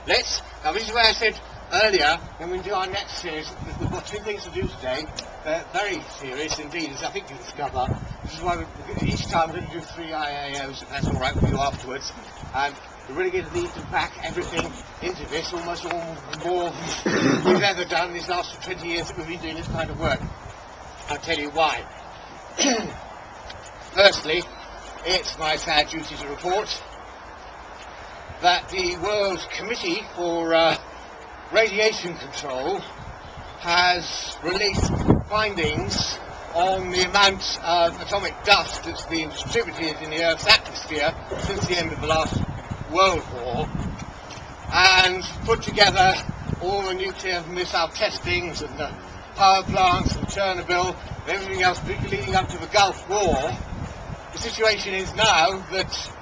Now this is where I said earlier, when we do our next series, we've got two things to do today. They're very serious indeed, as I think you discover. This is why each time we're going to do 3 IAOs, if that's all right with you afterwards. And we're really going to need to back everything into this, almost all more than we've ever done these last 20 years that we've been doing this kind of work. I'll tell you why. Firstly, it's my sad duty to report that the World Committee for Radiation Control has released findings on the amount of atomic dust that's been distributed in the Earth's atmosphere since the end of the last World War, and put together all the nuclear missile testings and the power plants and Chernobyl and everything else leading up to the Gulf War. The situation is now that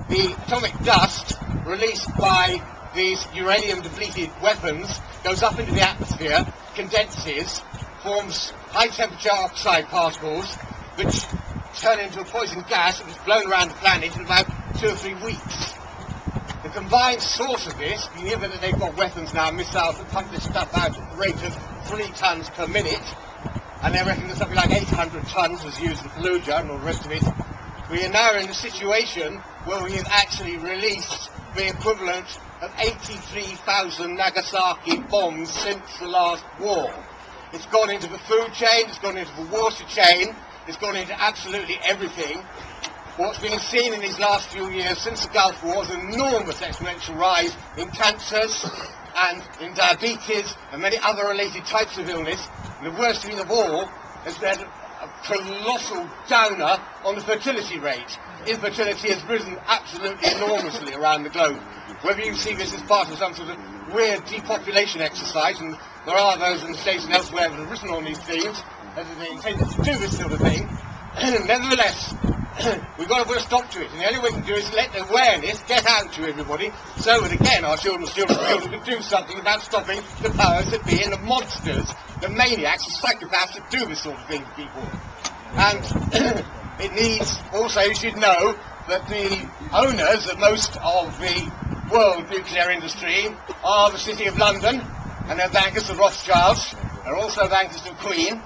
the atomic dust released by these uranium-depleted weapons goes up into the atmosphere, condenses, forms high-temperature oxide particles, which turn into a poison gas that is blown around the planet in about 2 or 3 weeks. The combined source of this, given that they've got weapons now, missiles that pump this stuff out at the rate of 3 tons per minute, and they reckon that something like 800 tons was used in Fallujah and all the rest of it, we are now in a situation where we have actually released the equivalent of 83,000 Nagasaki bombs since the last war. It's gone into the food chain, it's gone into the water chain, it's gone into absolutely everything. What's been seen in these last few years since the Gulf War is an enormous exponential rise in cancers and in diabetes and many other related types of illness. And the worst thing of all has been a colossal downer on the fertility rate. Infertility has risen absolutely enormously around the globe. Whether you see this as part of some sort of weird depopulation exercise, and there are those in the States and elsewhere that have written on these themes, that they intended to do this sort of thing, nevertheless, we've got to put a stop to it, and the only way we can do is let the awareness get out to everybody, so that again our children's children can do something about stopping the powers that be and the monsters, the maniacs, the psychopaths that do this sort of thing to people. And it needs, also you should know, that the owners of most of the world nuclear industry are the City of London, and they're bankers of Rothschilds, they're also bankers of Queen,